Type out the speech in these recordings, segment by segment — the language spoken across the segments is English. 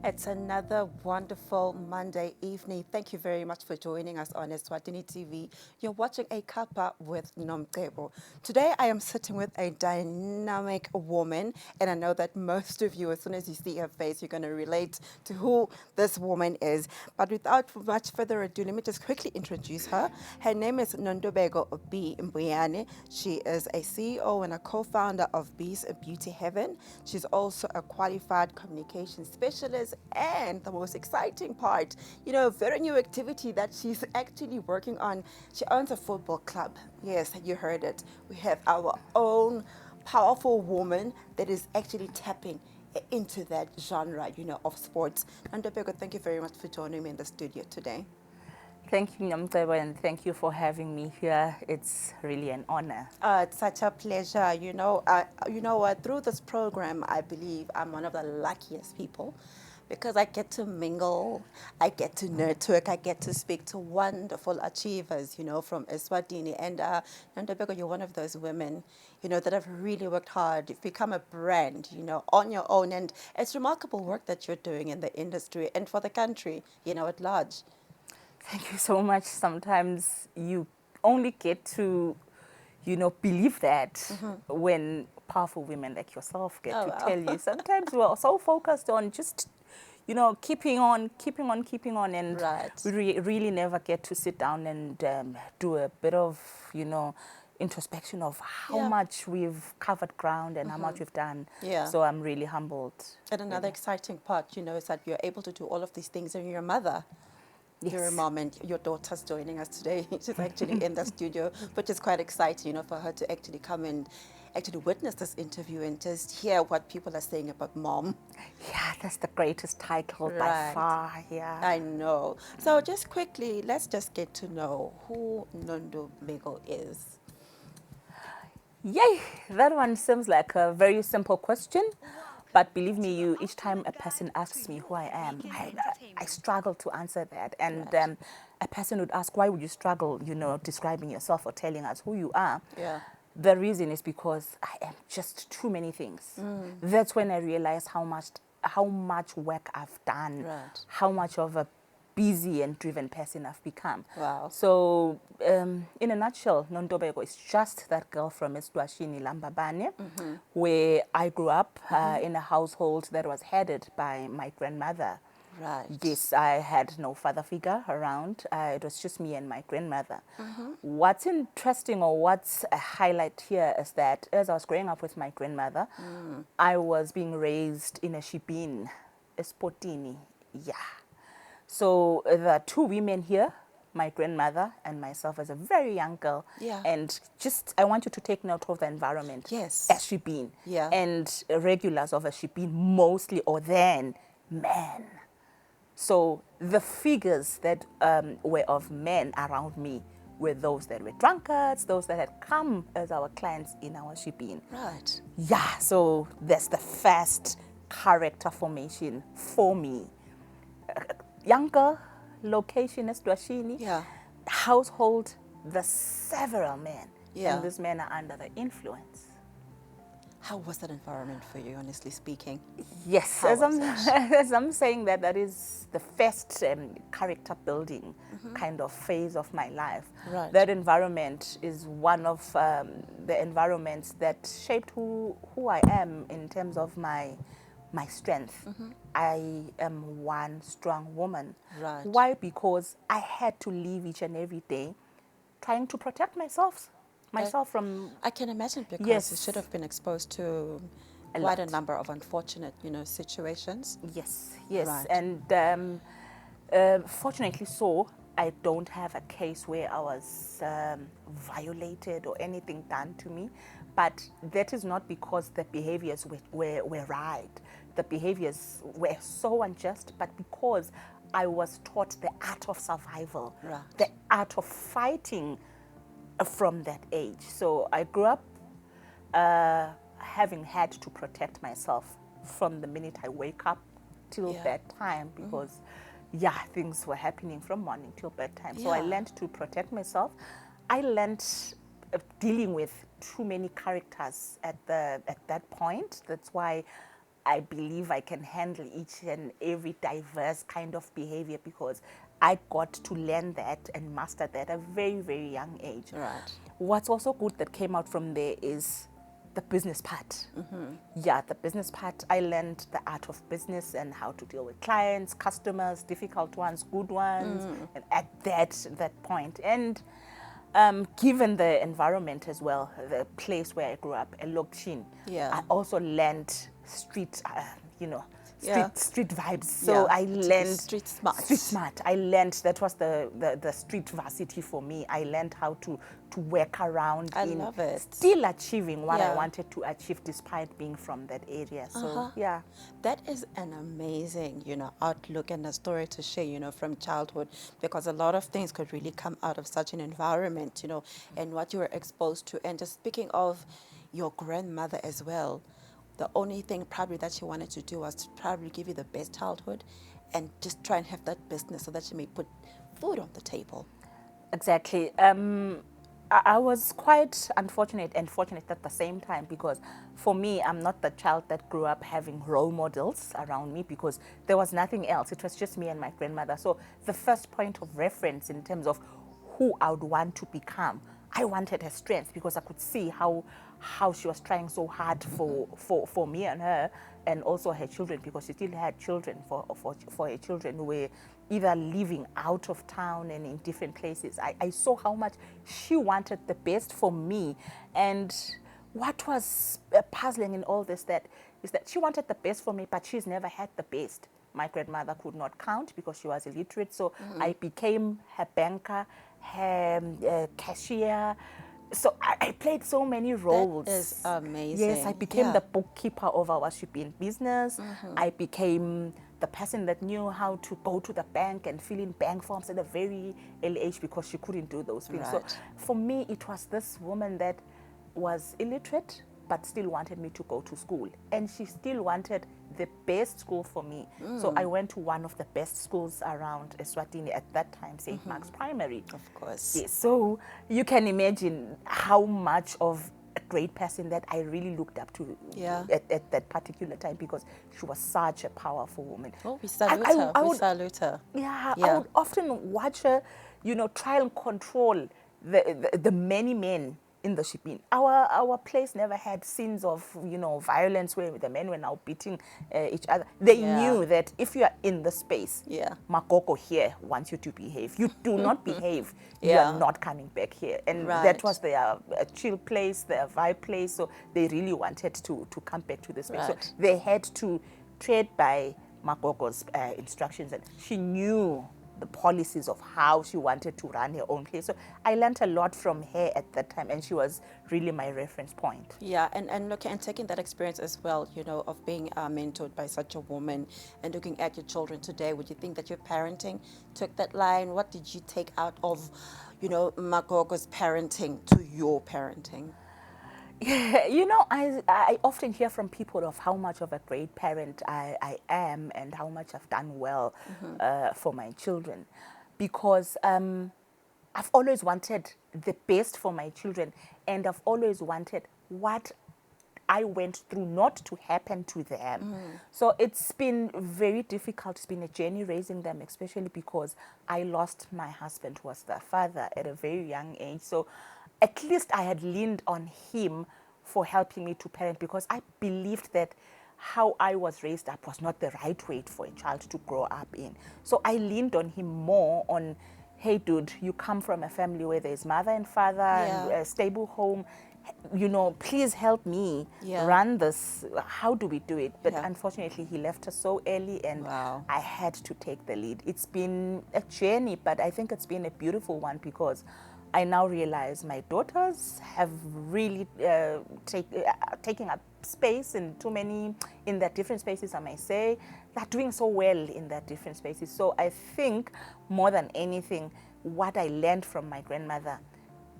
It's another wonderful Monday evening. Thank you very much for joining us on Eswatini TV. You're watching a Cuppa with Nomcebo. Today I am sitting with a dynamic woman, and I know that most of you, as soon as you see her face, you're going to relate to who this woman is. But without much further ado, let me just quickly introduce her. Her name is Nontobeko B. Mbuyane. She is a CEO and a co-founder of Bees Beauty Heaven. She's also a qualified communication specialist, and the most exciting part, a very new activity that she's actually working on. She owns a football club. Yes, you heard it. We have our own powerful woman that is actually tapping into that genre, of sports. Nontobeko, thank you very much for joining me in the studio today. Thank you, Nomcebo, and thank you for having me here. It's really an honor. It's such a pleasure. You know what? Through this program, I believe I'm one of the luckiest people because I get to mingle, I get to network, I get to speak to wonderful achievers, from Eswatini. And Nontobeko, you're one of those women, that have really worked hard. You've become a brand, on your own. And it's remarkable work that you're doing in the industry and for the country, at large. Thank you so much. Sometimes you only get to, believe that when powerful women like yourself get Oh, to wow. tell you. Sometimes we're so focused on just, keeping on, and Right. we really never get to sit down and do a bit of, introspection of how Yeah. much we've covered ground and how much we've done. Yeah. So I'm really humbled. And another exciting part, is that you're able to do all of these things and you're a mother. You're a Yes. mom and your daughter's joining us today. She's actually in the studio, which is quite exciting, for her to actually come and actually witness this interview and just hear what people are saying about mom. Yeah, that's the greatest title by Right. far. Yeah. I know. So just quickly, let's just get to know who Nontobeko is. Yay! That one seems like a very simple question, but believe me, you each time a person asks me who I am, I struggle to answer that. And Right. a person would ask, why would you struggle, describing yourself or telling us who you are? Yeah. The reason is because I am just too many things. That's when I realized how much work I've done, Right. how much of a busy and driven person I've become. Wow. So, in a nutshell, Nontobeko is just that girl from Eswatini Lambabane, where I grew up in a household that was headed by my grandmother. Right. Yes, I had no father figure around. It was just me and my grandmother. What's interesting, or what's a highlight here, is that as I was growing up with my grandmother, I was being raised in a shibin, a sportini. Yeah. So there are two women here, my grandmother and myself as a very young girl. Yeah. And just, I want you to take note of the environment. Yes. As shibin. Yeah. And regulars of a shibin, mostly, or then men. So the figures that were of men around me were those that were drunkards, those that had come as our clients in our shipping. Right. Yeah, so that's the first character formation for me. Younger, location is Dwashini. Yeah. Household, the several men. Yeah. And these men are under the influence. How was that environment for you, honestly speaking? Yes, How as was as I'm saying that is the first character building kind of phase of my life. Right. That environment is one of the environments that shaped who I am in terms of my strength. I am one strong woman. Right. Why? Because I had to live each and every day trying to protect myself from. I can imagine because you Yes. should have been exposed to A quite a lot. number of unfortunate, situations. Yes, yes. Right. And fortunately so, I don't have a case where I was violated or anything done to me. But that is not because the behaviors were right. The behaviors were so unjust, but because I was taught the art of survival, Right. the art of fighting from that age. So I grew up having had to protect myself from the minute I wake up till Yeah. bedtime because, things were happening from morning till bedtime. So I Yeah. learned to protect myself. I learned dealing with too many characters at that point. That's why I believe I can handle each and every diverse kind of behavior because I got to learn that and master that at a very, very young age. Right. What's also good that came out from there is the business part. Yeah, the business part, I learned the art of business and how to deal with clients, customers, difficult ones, good ones, and at that point. And given the environment as well, the place where I grew up, Elokchin, Yeah. I also learned street, you know, Yeah. street vibes. So I to be learned street smart. Street smart. I learned that was the street varsity for me. I learned how to work around I in love it. still achieving what I Yeah. wanted to achieve despite being from that area. So yeah. That is an amazing, outlook and a story to share, from childhood, because a lot of things could really come out of such an environment, and what you were exposed to. And just speaking of your grandmother as well, the only thing probably that she wanted to do was to probably give you the best childhood and just try and have that business so that she may put food on the table. Exactly. I was quite unfortunate and fortunate at the same time because for me, I'm not the child that grew up having role models around me because there was nothing else. It was just me and my grandmother. So the first point of reference in terms of who I would want to become, I wanted her strength because I could see how she was trying so hard for me and her and also her children because she still had children for her children who were either living out of town and in different places. I saw how much she wanted the best for me. And what was puzzling in all this is that she wanted the best for me, but she's never had the best. My grandmother could not count because she was illiterate. So I became her banker, her cashier. So I played so many roles. That is amazing. Yes, I became Yeah. the bookkeeper of our shipping business. I became the person that knew how to go to the bank and fill in bank forms at a very early age because she couldn't do those things. So Right. for me, it was this woman that was illiterate but still wanted me to go to school. And she still wanted the best school for me. So I went to one of the best schools around Eswatini at that time, St. Mark's Primary. Of course. Yes, so you can imagine how much of a great person that I really looked up to Yeah. at that particular time because she was such a powerful woman. Oh, we salute her. I We would, salute her. yeah, I Yeah. would often watch her, try and control the many men in the shipping. Our place never had scenes of, violence where the men were now beating each other. They Yeah. knew that if you are in the space, Yeah. Makoko here wants you to behave. You do not behave, you Yeah. are not coming back here. And Right. that was their chill place, their vibe place. So they really wanted to come back to the space. Right. So they had to tread by Makoko's instructions, and she knew the policies of how she wanted to run her own place. So I learned a lot from her at that time, and she was really my reference point. Yeah, and look, and taking that experience as well, of being mentored by such a woman and looking at your children today, would you think that your parenting took that line? What did you take out of, Magogo's parenting to your parenting? Yeah, I often hear from people of how much of a great parent I am and how much I've done well for my children because I've always wanted the best for my children and I've always wanted what I went through not to happen to them. So it's been very difficult. It's been a journey raising them, especially because I lost my husband, who was the father, at a very young age. So at least I had leaned on him for helping me to parent because I believed that how I was raised up was not the right way for a child to grow up in. So I leaned on him more on, hey, dude, you come from a family where there's mother and father, and Yeah. a stable home. Please help me Yeah. run this. How do we do it? But Yeah. unfortunately, he left us so early and Wow. I had to take the lead. It's been a journey, but I think it's been a beautiful one because I now realize my daughters have really taken up space in in their different spaces, I may say. They're doing so well in their different spaces. So I think more than anything, what I learned from my grandmother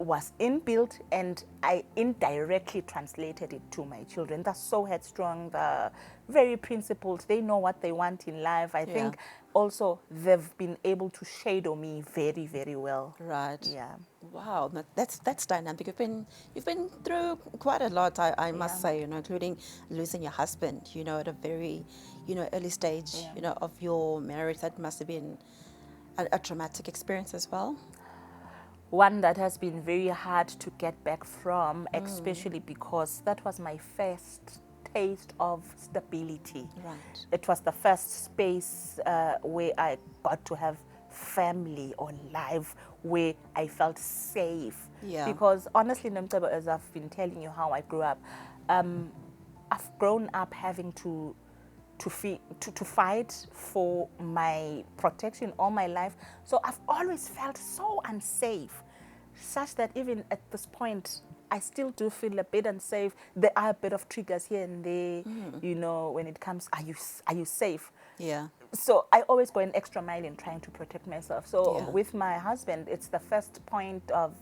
was inbuilt, and I indirectly translated it to my children. They're so headstrong, they're very principled, they know what they want in life. I Yeah. think also they've been able to shadow me very, very well. Right. Yeah. Wow, that's dynamic. You've been through quite a lot, I must Yeah. say, including losing your husband, at a very, early stage, Yeah. of your marriage. That must have been a traumatic experience as well. One that has been very hard to get back from, especially because that was my first taste of stability. Right. It was the first space where I got to have family or life where I felt safe. Yeah. Because honestly, Nontobeko, as I've been telling you how I grew up, I've grown up having to fight for my protection all my life. So I've always felt so unsafe, such that even at this point, I still do feel a bit unsafe. There are a bit of triggers here and there, when it comes, are you safe? Yeah. So I always go an extra mile in trying to protect myself. So Yeah. with my husband, it's the first point of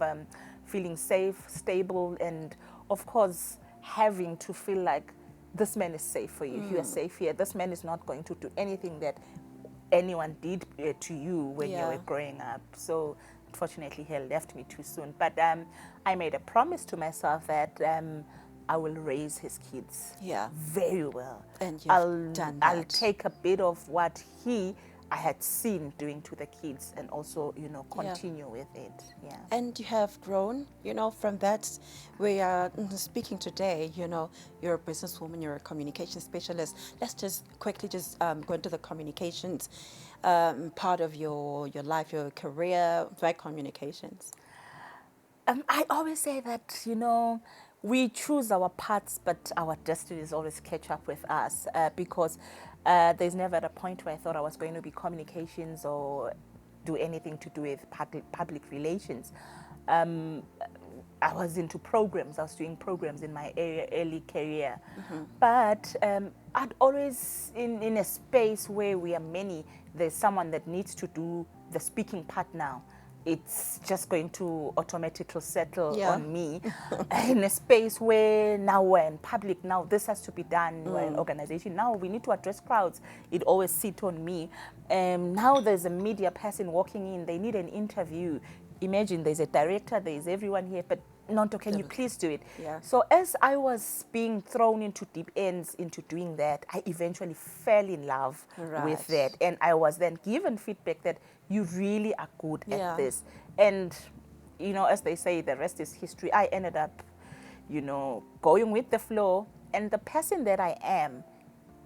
feeling safe, stable, and of course having to feel like this man is safe for you. You are safe here. This man is not going to do anything that anyone did to you when you Yeah. were growing up. So unfortunately, he left me too soon. But I made a promise to myself that I will raise his kids Yeah. very well. And you've done I'll that. take a bit of what I had seen doing to the kids, and also continue with it. Yeah. And you have grown, from that. We are speaking today, you're a businesswoman, you're a communication specialist. Let's just quickly just go into the communications part of your life, your career, right? Communications. I always say that, we choose our paths, but our destinies always catch up with us, because there's never a point where I thought I was going to be communications or do anything to do with public relations. Um, I was into programs. I was doing programs in my early career. But I'd always, in a space where we are many, there's someone that needs to do the speaking part now. It's just going to automatically settle Yeah. on me. In a space where now we're in public, now this has to be done. We're an organization, now we need to address crowds. It always sits on me. Now there's a media person walking in, they need an interview. Imagine there's a director, there's everyone here, but Nonto, can you please do it? Yeah. So as I was being thrown into deep ends into doing that, I eventually fell in love Right. with that. And I was then given feedback that you really are good Yeah. at this. And, as they say, the rest is history. I ended up, going with the flow. And the person that I am,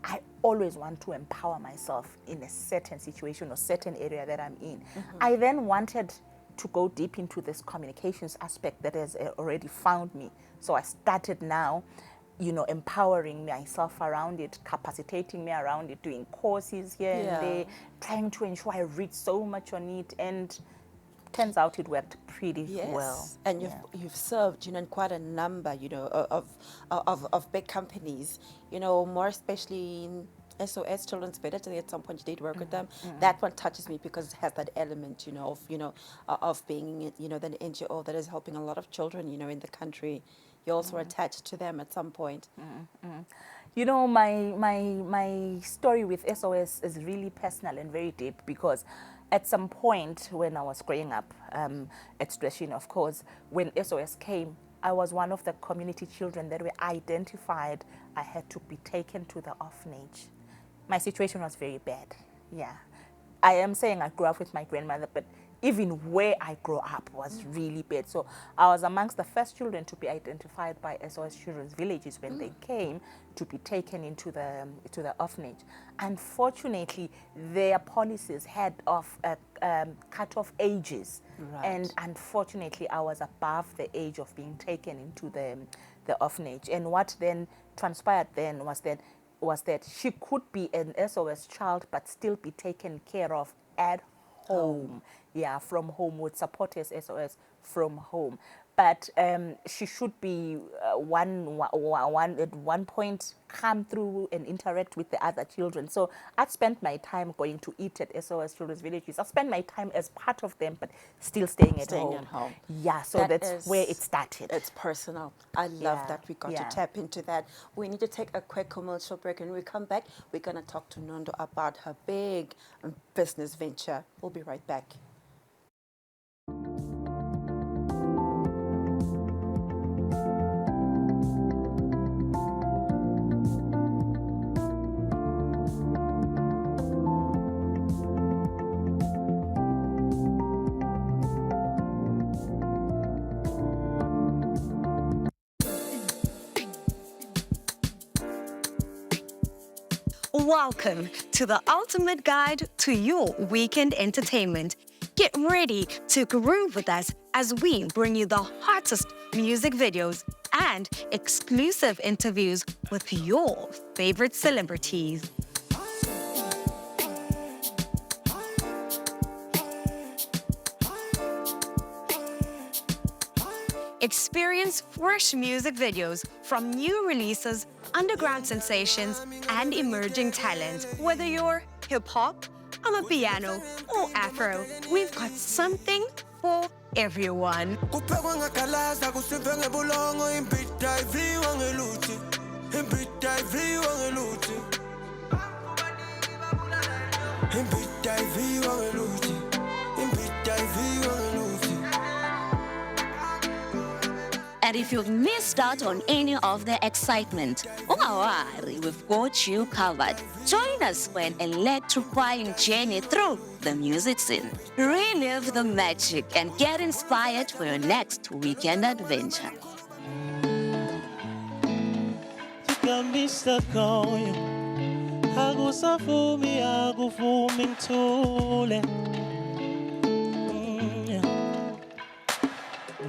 I always want to empower myself in a certain situation or certain area that I'm in. I then wanted to go deep into this communications aspect that has already found me. So I started now, empowering myself around it, capacitating me around it, doing courses here Yeah. and there, trying to ensure I read so much on it, and turns out it worked pretty Yes. well. And Yeah. you've served, in quite a number, of big companies, more especially in SOS Children's Better. At some point you did work with them. That one touches me because it has that element, of being, the NGO that is helping a lot of children, in the country. You're also attached to them at some point. My story with SOS is really personal and very deep, because at some point when I was growing up, at Stretching, of course, when SOS came, I was one of the community children that were identified. I had to be taken to the orphanage. My situation was very bad. Yeah. I am saying I grew up with my grandmother, but even where I grew up was really bad. So I was amongst the first children to be identified by SOS Children's Villages when they came to be taken into the orphanage. Unfortunately, their policies had cut-off ages. Right. And unfortunately, I was above the age of being taken into the orphanage. And what then transpired then was that she could be an SOS child but still be taken care of at home. Yeah, from home, would support us SOS from home. but she should be at one point come through and interact with the other children. So I'd spent my time going to eat at SOS Children's Villages. I spent my time as part of them, but still staying at home. Yeah, so that's where it started. It's personal. I love that we got to tap into that. We need to take a quick commercial break, and when we come back, we're going to talk to Nondo about her big business venture. We'll be right back. Welcome to the ultimate guide to your weekend entertainment. Get ready to groove with us as we bring you the hottest music videos and exclusive interviews with your favorite celebrities. Experience fresh music videos from new releases, underground sensations, and emerging talent. Whether you're hip-hop, amapiano, or afro, we've got something for everyone. And if you've missed out on any of the excitement, don't worry, we've got you covered. Join us for an electrifying journey through the music scene. Relive the magic and get inspired for your next weekend adventure. You got me stuck on you. Agusafumi, agufuming tule.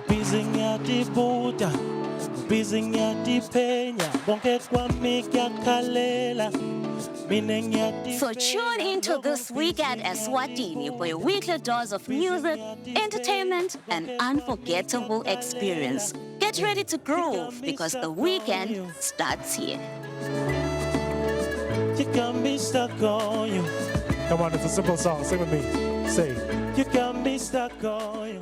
Bizing ya di Buddha, bizing ya di Penya, bonke kwa mikya kalela. So tune into This Week at Eswatini for a weekly dose of music, entertainment, and unforgettable experience. Get ready to groove because the weekend starts here. You got me stuck on you. Come on, it's a simple song. Sing with me. Say, you got me stuck on you.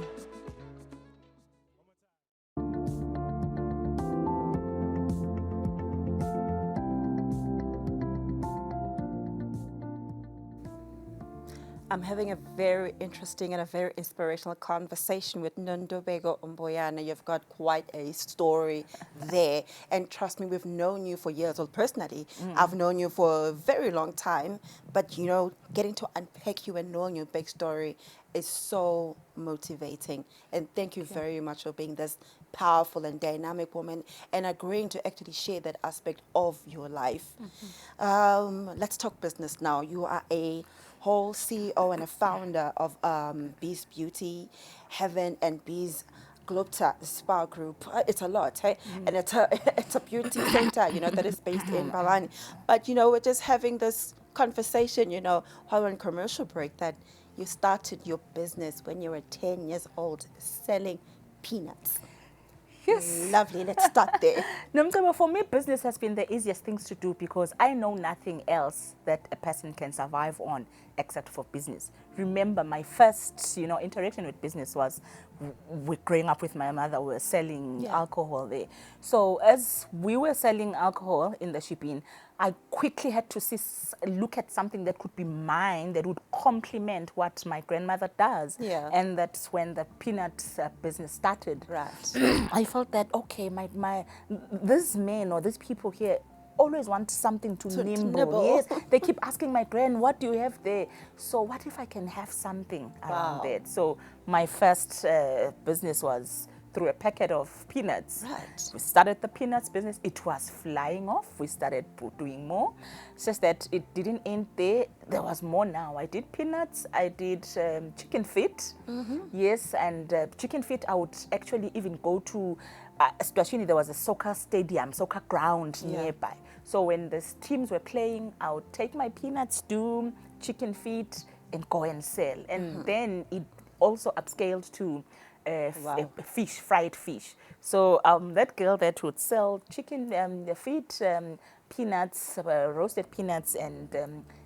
I'm having a very interesting and a very inspirational conversation with Nontobeko Umboyana. You've got quite a story there. And trust me, we've known you for years. Well, personally, I've known you for a very long time. But, you know, getting to unpack you and knowing your big story is so motivating. And thank you very much for being this powerful and dynamic woman and agreeing to actually share that aspect of your life. Let's talk business now. You are a whole CEO and a founder of Bees Beauty, Heaven, and Bees Globta Spa Group. It's a lot, hey? And it's a beauty center, you know, that is based in Balani. But, you know, we're just having this conversation, you know, while we're on commercial break, that you started your business when you were 10 years old selling peanuts. Yes. Lovely. Let's start there. Nomcebo, for me, business has been the easiest things to do because I know nothing else that a person can survive on except for business. Remember, my first, you know, interaction with business was growing up with my mother. We were selling alcohol there. So as we were selling alcohol in the shipping, I quickly had to look at something that could be mine, that would complement what my grandmother does. Yeah. And that's when the peanuts business started. Right. I felt that, okay, these men or these people here always want something to nibble. Yes, they keep asking my grand, what do you have there? So what if I can have something around that? So my first business was through a packet of peanuts. Right. We started the peanuts business. It was flying off. We started doing more. It's just that it didn't end there. There was more now. I did peanuts. I did chicken feet. Yes, and chicken feet, I would actually even go to, especially there was a soccer stadium, soccer ground nearby. So when the teams were playing, I would take my peanuts, do chicken feet, and go and sell. And then it also upscaled to Wow. fish, fried fish. So that girl that would sell chicken feet, peanuts, roasted peanuts, and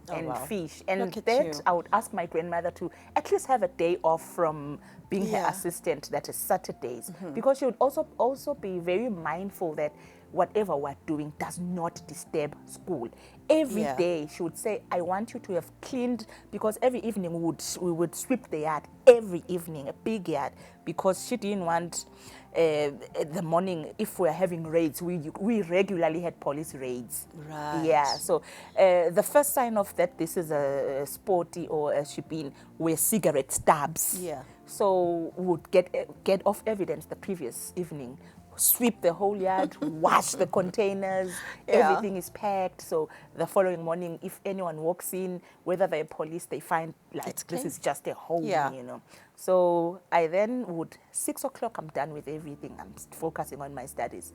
wow. fish. And Look at that you. I would ask my grandmother to at least have a day off from being her Yeah. assistant, that is Saturdays, because she would also be very mindful that whatever we're doing does not disturb school. Every Yeah. day she would say, I want you to have cleaned, because every evening we would sweep the yard, every evening, a big yard, because she didn't want the morning, if we're having raids, we regularly had police raids. Right. Yeah, so the first sign of that this is a sporty or a shebeen were cigarette stubs. Yeah. So we would get off evidence the previous evening, sweep the whole yard, wash the containers, Yeah. everything is packed. So the following morning, if anyone walks in, whether they're police, they find like It's this clean. is just a home, Yeah. you know. So I then would, 6 o'clock, I'm done with everything. I'm focusing on my studies.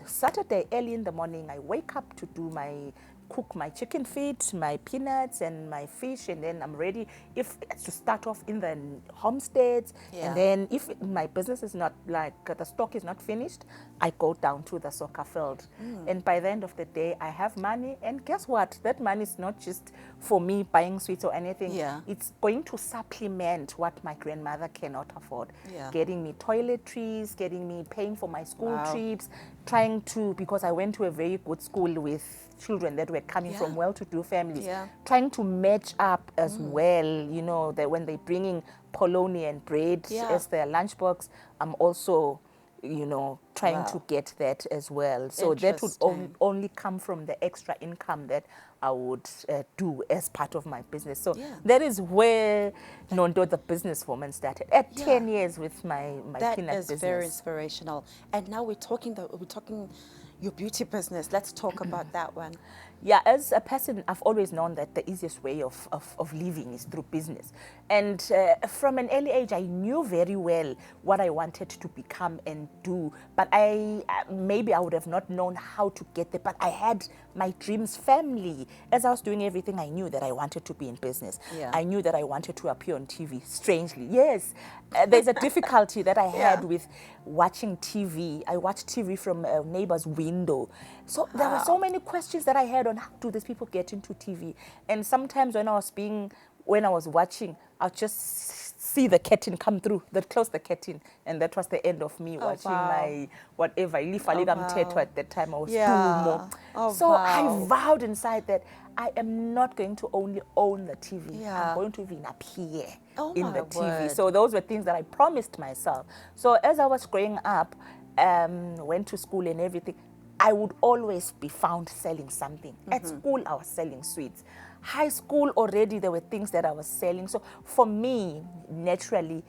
Saturday, early in the morning, I wake up to cook my chicken feet, my peanuts, and my fish, and then I'm ready to start off in the homesteads. Yeah. And then if my business is not, like the stock is not finished, I go down to the soccer field. And by the end of the day, I have money. And guess what? That money is not just for me buying sweets or anything. Yeah. It's going to supplement what my grandmother cannot afford. Yeah. Getting me toiletries, getting me paying for my school Wow. trips, trying to, because I went to a very good school with children that were coming Yeah. from well-to-do families, Yeah. trying to match up as well, you know, that when they're bringing polony and bread Yeah. as their lunchbox, I'm also, you know, trying Wow. to get that as well. So that would Interesting. only come from the extra income that I would do as part of my business. So Yeah. that is where Nondo, the businesswoman, started at Yeah. 10 years with my That peanut is business. very inspirational. And now we're talking your beauty business. Let's talk about that one. Yeah, as a person, I've always known that the easiest way of living is through business. And from an early age, I knew very well what I wanted to become and do. But maybe I would have not known how to get there. But I had my dreams family. As I was doing everything, I knew that I wanted to be in business. Yeah. I knew that I wanted to appear on TV, strangely. Yes, there's a difficulty that I had Yeah. with watching TV. I watched TV from a neighbor's window. So there were so many questions that I had on how do these people get into TV. And sometimes when I was watching, I'd just see the curtain come through, that closed the curtain, and that was the end of me watching wow. my whatever. wow. At that time I was Yeah. Tumo. Oh, So I wow. vowed inside that I am not going to only own the TV. Yeah. I'm going to even appear Oh, in my the TV. word. So those were things that I promised myself. So as I was growing up, went to school and everything, I would always be found selling something. At school, I was selling sweets. High school, already there were things that I was selling. So for me, naturally,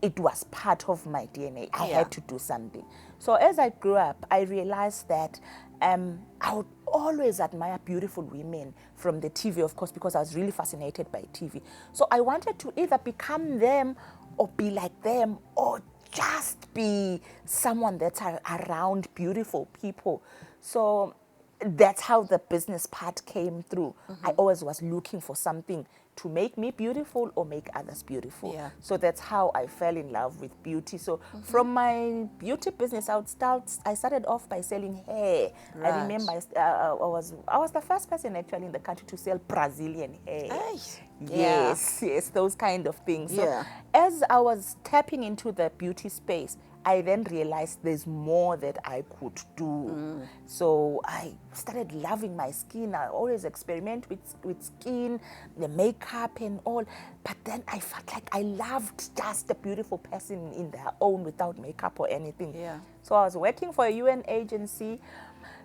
it was part of my DNA. I Yeah. had to do something. So as I grew up, I realized that I would always admire beautiful women from the TV, of course, because I was really fascinated by TV. So I wanted to either become them or be like them, or just be someone that's around beautiful people. So that's how the business part came through. I always was looking for something to make me beautiful or make others beautiful. Yeah. So that's how I fell in love with beauty. So from my beauty business, I started off by selling hair. Right. I remember I was the first person actually in the country to sell Brazilian hair. Hey. Yes, those kind of things. Yeah. So as I was tapping into the beauty space, I then realized there's more that I could do. So I started loving my skin. I always experiment with skin, the makeup and all. But then I felt like I loved just a beautiful person in their own without makeup or anything. Yeah. So I was working for a UN agency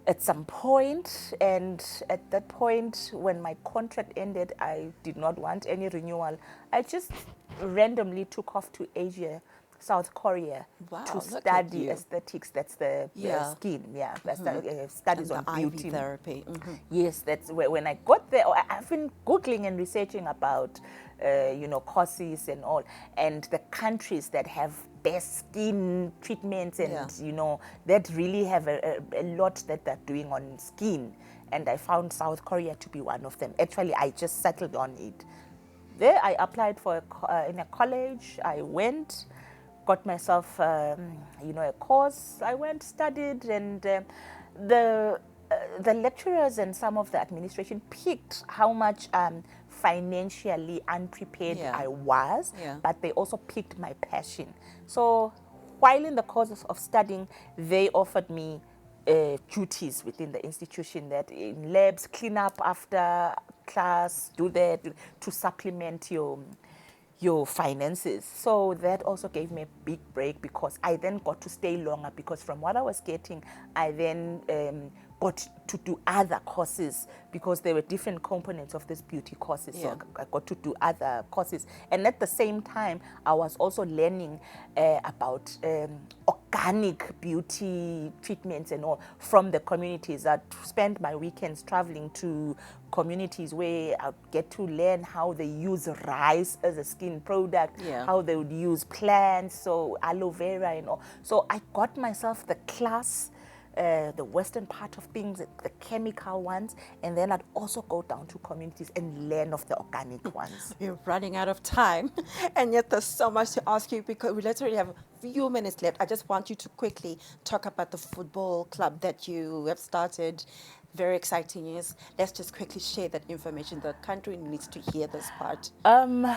at some point, and at that point when my contract ended, I did not want any renewal. I just randomly took off to Asia, South Korea, Wow, to look at study you. aesthetics. That's the Yeah. skin, that's the studies And on the beauty. IV therapy. Yes, that's when I got there. I've been Googling and researching about, courses and all, and the countries that have best skin treatments and, Yeah. that really have a lot that they're doing on skin. And I found South Korea to be one of them. Actually, I just settled on it. There, I applied for in a college. I went, got myself, a course. I went, studied, and the lecturers and some of the administration picked how much financially unprepared Yeah. I was, Yeah. but they also picked my passion. So while in the course of studying, they offered me duties within the institution, that in labs, clean up after class, do that to supplement your finances. So that also gave me a big break, because I then got to stay longer, because from what I was getting, I then got to do other courses, because there were different components of this beauty courses. Yeah. So I got to do other courses. And at the same time, I was also learning about organic beauty treatments and all from the communities. I spent my weekends traveling to communities where I get to learn how they use rice as a skin product, Yeah. how they would use plants, so aloe vera and all. So I got myself the class, the western part of things, the chemical ones, and then I'd also go down to communities and learn of the organic ones. We're running out of time, and yet there's so much to ask you, because we literally have a few minutes left. I just want you to quickly talk about the football club that you have started. Very exciting news. Let's just quickly share that information. The country needs to hear this part.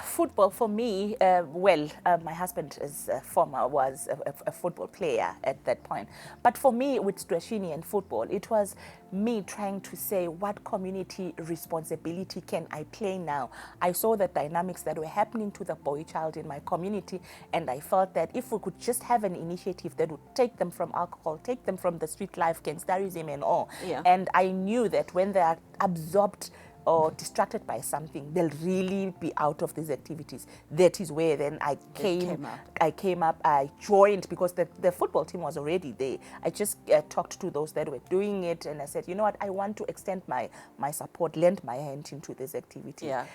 Football for me, my husband was a football player at that point. But for me, with Strashini and football, it was me trying to say, what community responsibility can I play now? I saw the dynamics that were happening to the boy child in my community, and I felt that if we could just have an initiative that would take them from alcohol, take them from the street life, gangsterism and all. Yeah. And I knew that when they are absorbed or distracted by something, they'll really be out of these activities. That is where then I came up, I joined, because the football team was already there. I just talked to those that were doing it, and I said, you know what, I want to extend my support, lend my hand into this activity. Yeah.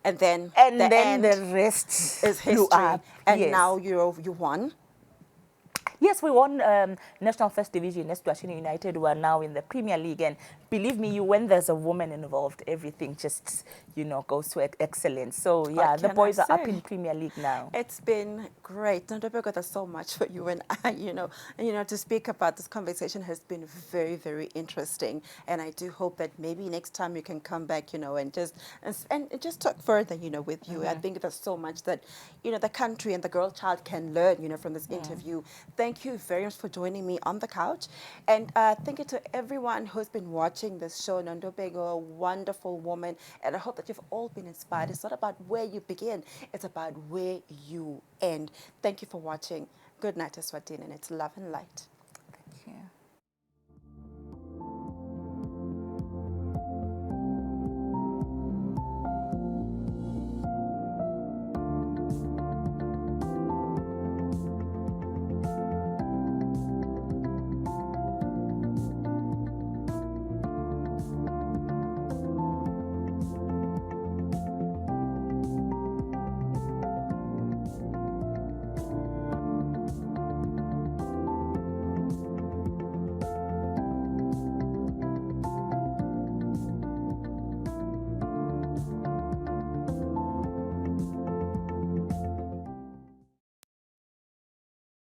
And then the rest is blew history. up. And Yes. now you won. Yes, we won National First Division. Eswatini United were now in the Premier League. And believe me, when there's a woman involved, everything just, goes to excellence. So, yeah, the can boys I are up say? in Premier League now. It's been great. Nontobeko, there's so much for you and I, to speak about this conversation has been very, very interesting. And I do hope that maybe next time you can come back, and just talk further, with you. I think there's so much that, the country and the girl child can learn, from this interview. Thank you very much for joining me on the couch. And thank you to everyone who's been watching this show. Nontobeko, a wonderful woman. And I hope that you've all been inspired. It's not about where you begin. It's about where you end. Thank you for watching. Good night, Eswatini, and it's love and light. Thank you.